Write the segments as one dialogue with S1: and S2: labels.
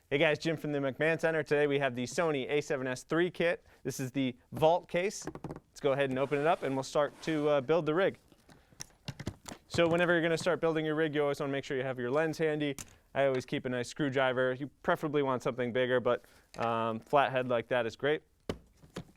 S1: Hey guys, Jim from the McMahon Center. Today we have the Sony A7S III kit. This is the vault case. Let's go ahead and open it up and we'll start to build the rig. So whenever you're going to start building your rig, you always want to make sure you have your lens handy. I always keep a nice screwdriver. You preferably want something bigger, but flathead like that is great.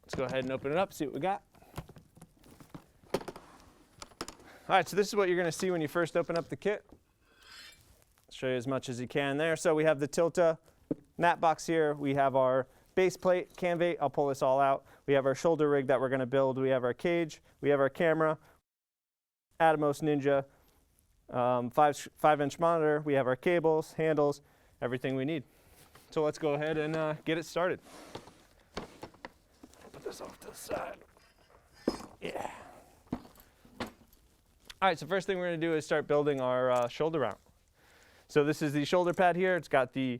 S1: Let's go ahead and open it up, see what we got. All right, so this is what you're going to see when you first open up the kit. I'll show you as much as you can there. So we have the Tilta mat box here. We have our base plate, cam bait. I'll pull this all out. We have our shoulder rig that we're going to build. We have our cage. We have our camera, ATAMOS Ninja, 5-inch monitor. We have our cables, handles, everything we need. So let's go ahead and get it started. Put this off to the side. Yeah. All right, so first thing we're going to do is start building our shoulder mount. So this is the shoulder pad here. It's got the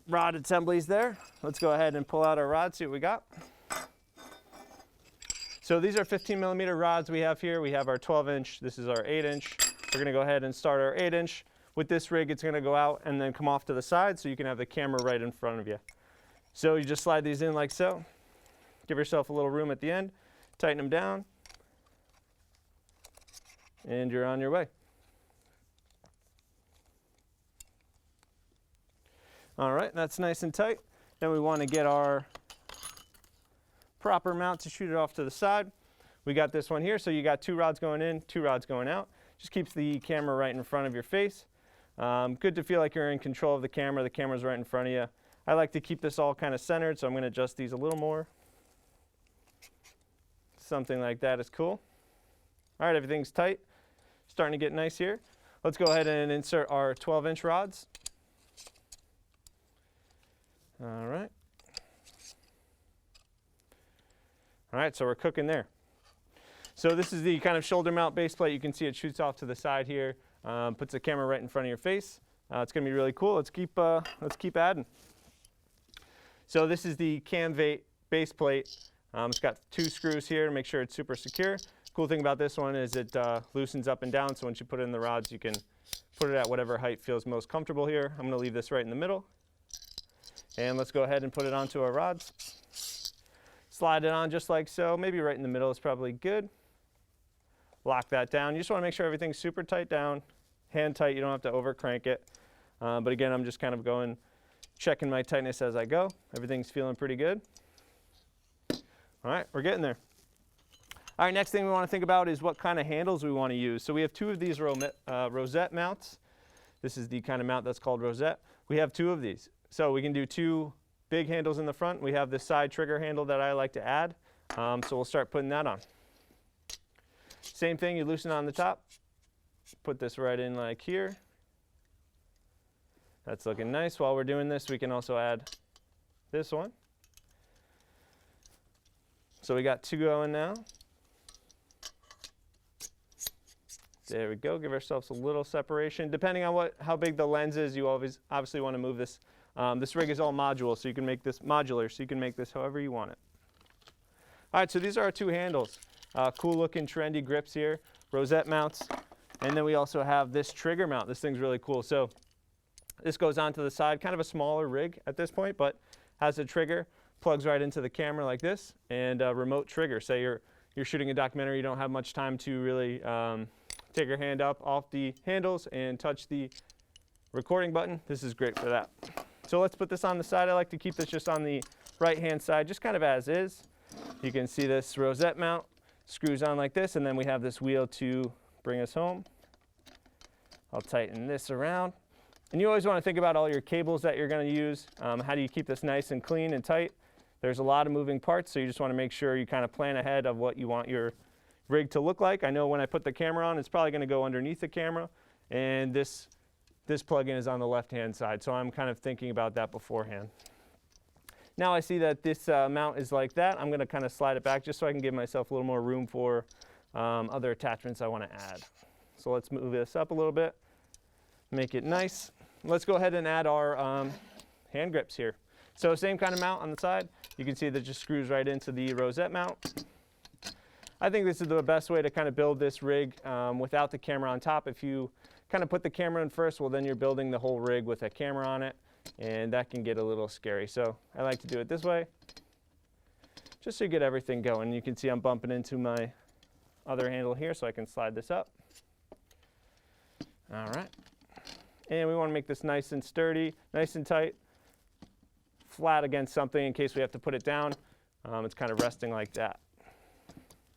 S1: rod assemblies there. Let's go ahead and pull out our rod, see what we got. So these are 15mm rods we have here. We have our 12-inch. This is our 8-inch. We're going to go ahead and start our 8-inch. With this rig, it's going to go out and then come off to the side so you can have the camera right in front of you. So you just slide these in like so. Give yourself a little room at the end. Tighten them down. And you're on your way. All right, that's nice and tight. Then we want to get our proper mount to shoot it off to the side. We got this one here, so you got 2 rods going in, 2 rods going out. Just keeps the camera right in front of your face. Good to feel like you're in control of the camera. The camera's right in front of you. I like to keep this all kind of centered, so I'm going to adjust these a little more. Something like that is cool. All right, everything's tight. Starting to get nice here. Let's go ahead and insert our 12-inch rods. All right. All right, so we're cooking there. So this is the kind of shoulder mount base plate. You can see it shoots off to the side here, puts the camera right in front of your face. It's going to be really cool. Let's keep adding. So this is the cam bait base plate. It's got 2 screws here to make sure it's super secure. Cool thing about this one is it loosens up and down, so once you put it in the rods, you can put it at whatever height feels most comfortable here. I'm going to leave this right in the middle. And let's go ahead and put it onto our rods. Slide it on just like so. Maybe right in the middle is probably good. Lock that down. You just want to make sure everything's super tight down, hand tight. You don't have to over crank it. But again, I'm just kind of checking my tightness as I go. Everything's feeling pretty good. All right, we're getting there. All right, next thing we want to think about is what kind of handles we want to use. So we have 2 of these Rosette mounts. This is the kind of mount that's called Rosette. We have 2 of these. So we can do 2 big handles in the front. We have this side trigger handle that I like to add. So we'll start putting that on. Same thing, you loosen on the top. Put this right in like here. That's looking nice. While we're doing this, we can also add this one. So we got 2 going now. There we go. Give ourselves a little separation. Depending on how big the lens is, you obviously want to move this. This rig is all modular, so you can make this modular, so you can make this however you want it. All right, so these are our 2 handles. Cool looking, trendy grips here, Rosette mounts. And then we also have this trigger mount. This thing's really cool. So this goes onto the side, kind of a smaller rig at this point, but has a trigger, plugs right into the camera like this, and a remote trigger. Say you're shooting a documentary, you don't have much time to really take your hand up off the handles and touch the recording button. This is great for that. So let's put this on the side. I like to keep this just on the right-hand side, just kind of as is. You can see this Rosette mount screws on like this, and then we have this wheel to bring us home. I'll tighten this around. And you always want to think about all your cables that you're going to use. How do you keep this nice and clean and tight? There's a lot of moving parts, so you just want to make sure you kind of plan ahead of what you want your rig to look like. I know when I put the camera on, it's probably going to go underneath the camera, and this plug-in is on the left-hand side, so I'm kind of thinking about that beforehand. Now I see that this mount is like that. I'm going to kind of slide it back just so I can give myself a little more room for other attachments I want to add. So let's move this up a little bit, make it nice. Let's go ahead and add our hand grips here. So same kind of mount on the side. You can see that just screws right into the Rosette mount. I think this is the best way to kind of build this rig without the camera on top. If you kind of put the camera in first, well then you're building the whole rig with a camera on it, and that can get a little scary. So I like to do it this way, just so you get everything going. You can see I'm bumping into my other handle here, so I can slide this up. All right. And we want to make this nice and sturdy, nice and tight, flat against something in case we have to put it down. It's kind of resting like that.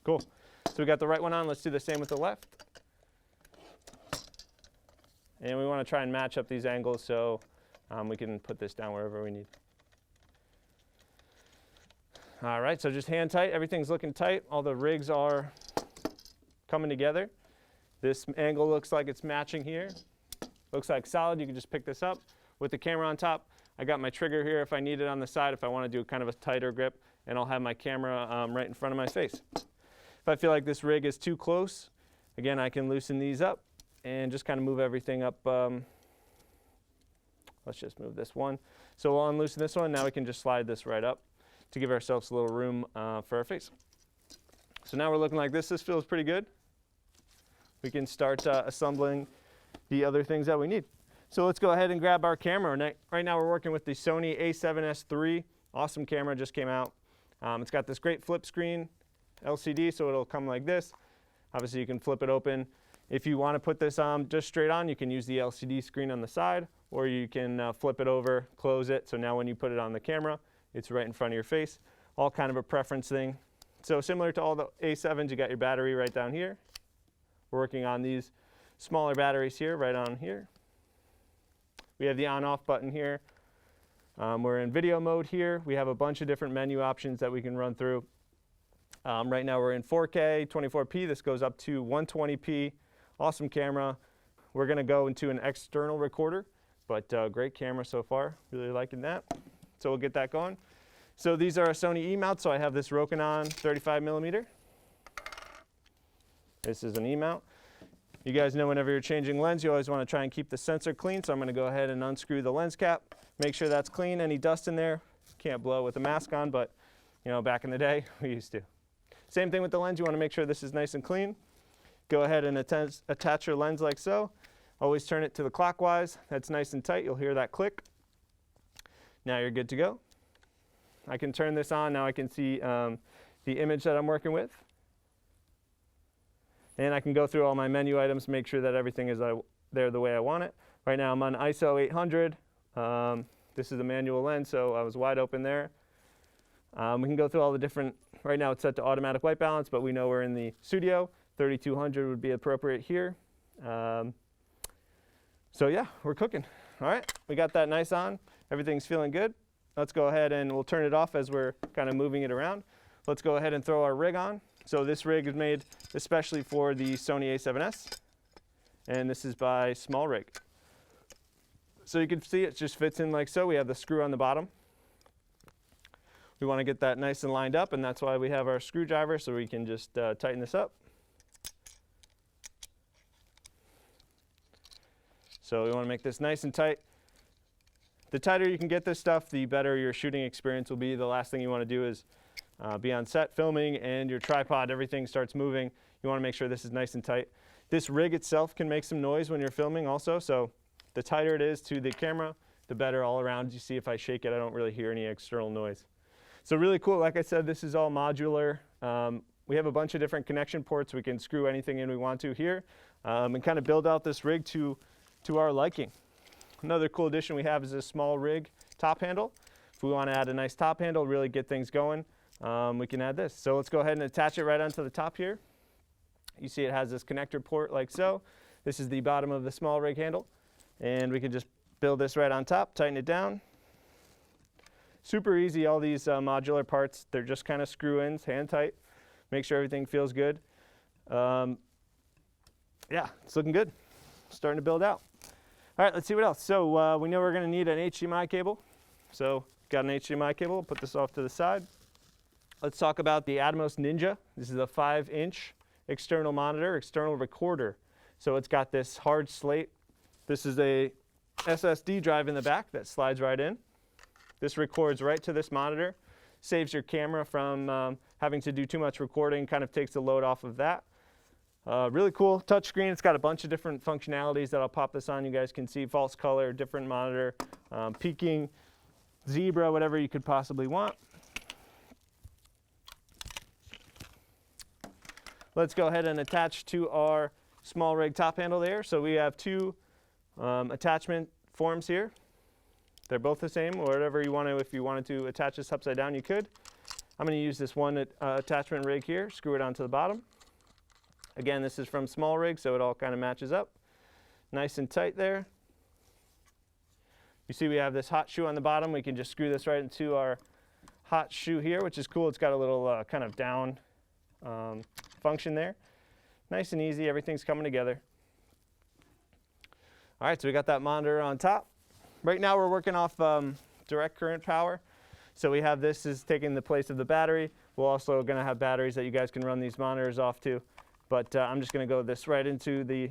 S1: Cool. So we got the right one on. Let's do the same with the left. And we want to try and match up these angles so we can put this down wherever we need. All right, so just hand tight. Everything's looking tight. All the rigs are coming together. This angle looks like it's matching here. Looks like solid. You can just pick this up with the camera on top. I got my trigger here if I need it on the side, if I want to do kind of a tighter grip, and I'll have my camera right in front of my face. If I feel like this rig is too close, again, I can loosen these up and just kind of move everything up. Let's just move this one. So we'll unloosen this one. Now we can just slide this right up to give ourselves a little room for our face. So now we're looking like this. This feels pretty good. We can start assembling the other things that we need. So let's go ahead and grab our camera. Right now we're working with the Sony A7S3. Awesome camera, just came out. It's got this great flip screen LCD, so it'll come like this. Obviously you can flip it open. If you want to put this just straight on, you can use the LCD screen on the side, or you can flip it over, close it, so now when you put it on the camera, it's right in front of your face. All kind of a preference thing. So similar to all the A7s, you got your battery right down here. We're working on these smaller batteries here, right on here. We have the on-off button here. We're in video mode here. We have a bunch of different menu options that we can run through. Right now we're in 4K, 24p. This goes up to 120p. Awesome camera. We're going to go into an external recorder, but great camera so far. Really liking that. So we'll get that going. So these are a Sony E-mount. So I have this Rokinon 35mm. This is an E-mount. You guys know whenever you're changing lens, you always want to try and keep the sensor clean. So I'm going to go ahead and unscrew the lens cap. Make sure that's clean. Any dust in there, can't blow with a mask on, but you know, back in the day, we used to. Same thing with the lens. You want to make sure this is nice and clean. Go ahead and attach your lens like so. Always turn it to the clockwise. That's nice and tight. You'll hear that click. Now you're good to go. I can turn this on. Now I can see the image that I'm working with. And I can go through all my menu items, make sure that everything is there the way I want it. Right now I'm on ISO 800. This is a manual lens, so I was wide open there. We can go through all the different, right now it's set to automatic white balance, but we know we're in the studio. 3200 would be appropriate here. So yeah, we're cooking. All right, we got that nice on. Everything's feeling good. Let's go ahead and we'll turn it off as we're kind of moving it around. Let's go ahead and throw our rig on. So this rig is made especially for the Sony A7S, and this is by Small Rig. So you can see it just fits in like so. We have the screw on the bottom. We want to get that nice and lined up, and that's why we have our screwdriver, so we can just tighten this up. So we want to make this nice and tight. The tighter you can get this stuff, the better your shooting experience will be. The last thing you want to do is be on set filming and your tripod, everything starts moving. You want to make sure this is nice and tight. This rig itself can make some noise when you're filming also, so the tighter it is to the camera, the better all around. You see if I shake it, I don't really hear any external noise. So really cool. Like I said, this is all modular. We have a bunch of different connection ports. We can screw anything in we want to here and kind of build out this rig to our liking. Another cool addition we have is this Small Rig top handle. If we want to add a nice top handle, really get things going, we can add this. So let's go ahead and attach it right onto the top here. You see it has this connector port like so. This is the bottom of the Small Rig handle. And we can just build this right on top, tighten it down. Super easy, all these modular parts, they're just kind of screw-ins, hand tight. Make sure everything feels good. Yeah, it's looking good. Starting to build out. All right, let's see what else. So we know we're going to need an HDMI cable. So got an HDMI cable, put this off to the side. Let's talk about the ATAMOS Ninja. This is a 5-inch external monitor, external recorder. So it's got this hard slate. This is a SSD drive in the back that slides right in. This records right to this monitor, saves your camera from having to do too much recording, kind of takes the load off of that. Really cool touchscreen. It's got a bunch of different functionalities that I'll pop this on. You guys can see false color, different monitor, peaking, zebra, whatever you could possibly want. Let's go ahead and attach to our small rig top handle there. So we have two attachment forms here. They're both the same, or whatever you want to. If you wanted to attach this upside down, you could. I'm going to use this one attachment rig here, screw it onto the bottom. Again, this is from small rig, so it all kind of matches up. Nice and tight there. You see we have this hot shoe on the bottom. We can just screw this right into our hot shoe here, which is cool. It's got a little kind of down function there. Nice and easy, everything's coming together. All right, so we got that monitor on top. Right now we're working off direct current power. So we have this is taking the place of the battery. We're also going to have batteries that you guys can run these monitors off to. But I'm just going to go this right into the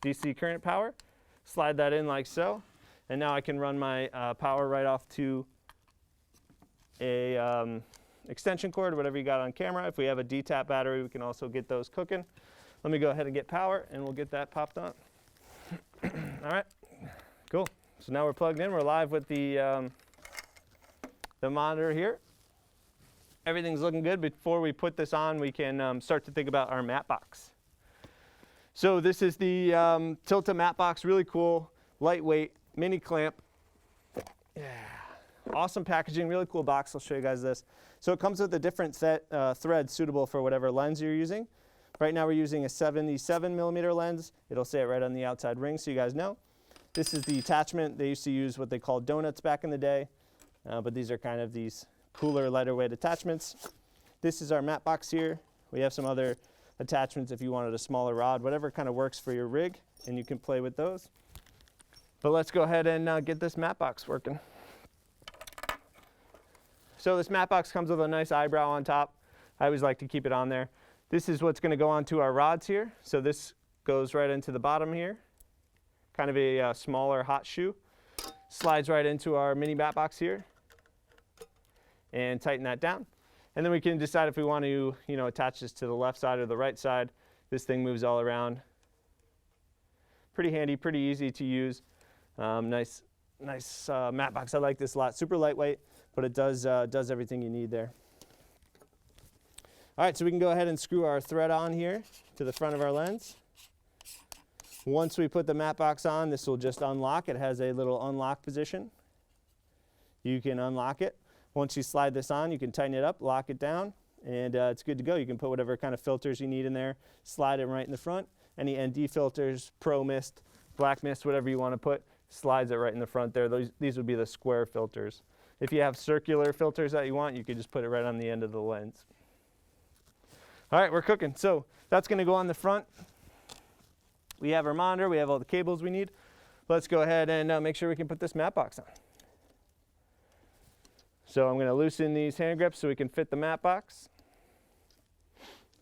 S1: DC current power. Slide that in like so. And now I can run my power right off to a extension cord, whatever you got on camera. If we have a D-tap battery, we can also get those cooking. Let me go ahead and get power, and we'll get that popped on. All right, cool. So now we're plugged in. We're live with the monitor here. Everything's looking good. Before we put this on, we can start to think about our matte box. So this is the Tilta matte box. Really cool, lightweight, mini clamp. Yeah. Awesome packaging, really cool box. I'll show you guys this. So it comes with a different thread suitable for whatever lens you're using. Right now we're using a 77mm lens. It'll say it right on the outside ring so you guys know. This is the attachment. They used to use what they called donuts back in the day, but these are kind of these cooler, lighter weight attachments. This is our matte box here. We have some other attachments if you wanted a smaller rod, whatever kind of works for your rig, and you can play with those. But let's go ahead and get this matte box working. So this matte box comes with a nice eyebrow on top. I always like to keep it on there. This is what's going to go onto our rods here. So this goes right into the bottom here. Kind of a smaller hot shoe. Slides right into our mini matte box here. And tighten that down. And then we can decide if we want to, attach this to the left side or the right side. This thing moves all around. Pretty handy, pretty easy to use. Nice matte box. I like this a lot. Super lightweight, but it does everything you need there. All right, so we can go ahead and screw our thread on here to the front of our lens. Once we put the matte box on, this will just unlock. It has a little unlock position. You can unlock it. Once you slide this on, you can tighten it up, lock it down, and it's good to go. You can put whatever kind of filters you need in there, slide it right in the front. Any ND filters, Pro Mist, Black Mist, whatever you want to put, slides it right in the front there. These would be the square filters. If you have circular filters that you want, you could just put it right on the end of the lens. All right, we're cooking. So that's going to go on the front. We have our monitor. We have all the cables we need. Let's go ahead and make sure we can put this matte box on. So I'm going to loosen these hand grips so we can fit the matte box.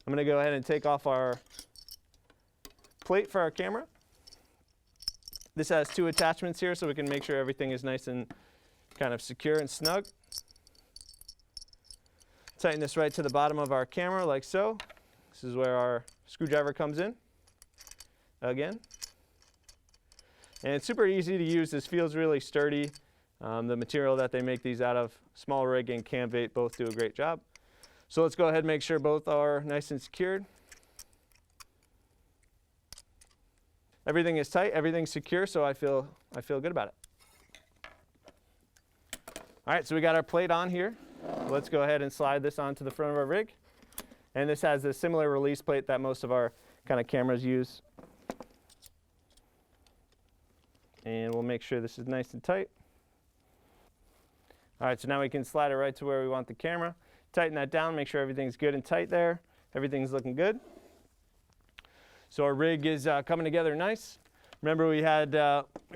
S1: I'm going to go ahead and take off our plate for our camera. This has two attachments here so we can make sure everything is nice and kind of secure and snug. Tighten this right to the bottom of our camera like so. This is where our screwdriver comes in. Again. And it's super easy to use. This feels really sturdy. The material that they make these out of, Small Rig and Camvate, both do a great job. So let's go ahead and make sure both are nice and secured. Everything is tight, everything's secure, so I feel good about it. All right, so we got our plate on here. Let's go ahead and slide this onto the front of our rig. And this has a similar release plate that most of our kind of cameras use. And we'll make sure this is nice and tight. All right, so now we can slide it right to where we want the camera. Tighten that down, make sure everything's good and tight there. Everything's looking good. So our rig is coming together nice. Remember we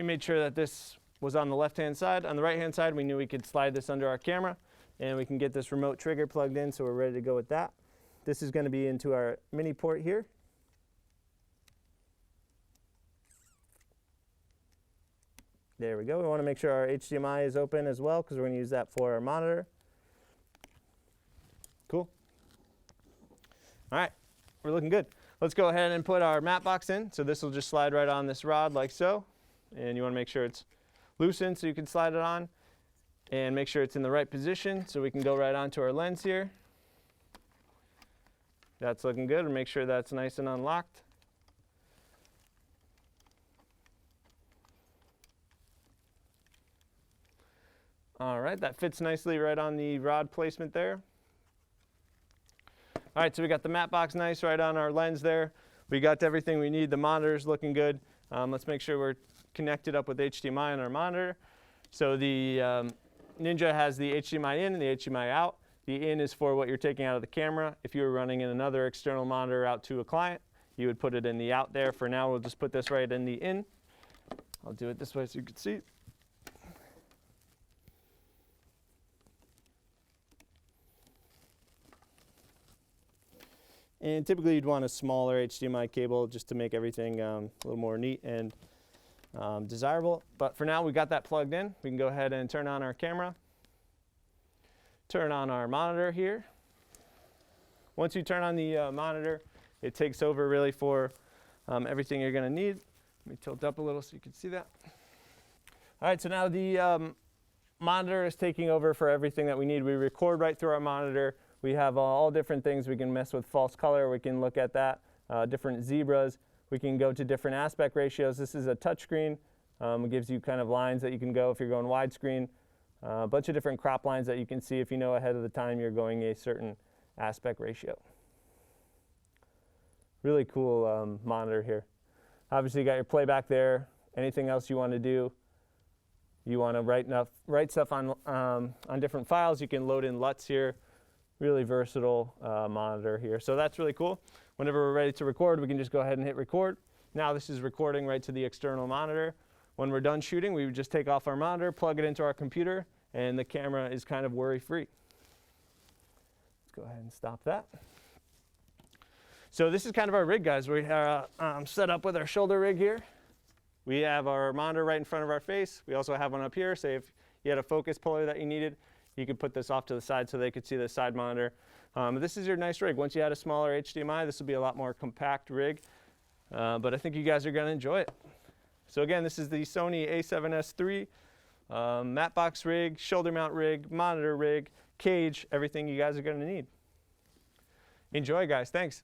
S1: made sure that this was on the left-hand side. On the right-hand side, we knew we could slide this under our camera, and we can get this remote trigger plugged in, so we're ready to go with that. This is going to be into our mini port here. There we go. We want to make sure our HDMI is open as well because we're going to use that for our monitor. Cool. All right, we're looking good. let's go ahead and put our matte box in. So this will just slide right on this rod like so. And you want to make sure it's loosened so you can slide it on. And make sure it's in the right position so we can go right onto our lens here. That's looking good, and make sure that's nice and unlocked. All right, that fits nicely right on the rod placement there. All right, so we got the matte box nice right on our lens there. We got everything we need. The monitor's looking good. Let's make sure we're connected up with HDMI on our monitor. So the Ninja has the HDMI in and the HDMI out. The in is for what you're taking out of the camera. If you were running in another external monitor out to a client, you would put it in the out there. For now, we'll just put this right in the in. I'll do it this way so you can see. And typically you'd want a smaller HDMI cable just to make everything a little more neat and desirable. But for now, we got that plugged in. We can go ahead and turn on our camera. Turn on our monitor here. Once you turn on the monitor, it takes over really for everything you're going to need. Let me tilt up a little so you can see that. All right, so now the monitor is taking over for everything that we need. We record right through our monitor. We have all different things. We can mess with false color. We can look at that, different zebras. We can go to different aspect ratios. This is a touchscreen. It gives you kind of lines that you can go if you're going widescreen. A bunch of different crop lines that you can see if you know ahead of the time you're going a certain aspect ratio. Really cool monitor here. Obviously you got your playback there. Anything else you want to do, you want to write stuff on different files, you can load in LUTs here. Really versatile monitor here. So that's really cool. Whenever we're ready to record, we can just go ahead and hit record. Now this is recording right to the external monitor. When we're done shooting, we would just take off our monitor, plug it into our computer, and the camera is kind of worry-free. Let's go ahead and stop that. So this is kind of our rig, guys. We are set up with our shoulder rig here. We have our monitor right in front of our face. We also have one up here. Say if you had a focus puller that you needed, you could put this off to the side so they could see the side monitor. This is your nice rig. Once you had a smaller HDMI, this will be a lot more compact rig. But I think you guys are going to enjoy it. So again, this is the Sony A7S III matte box rig, shoulder mount rig, monitor rig, cage, everything you guys are going to need. Enjoy, guys. Thanks.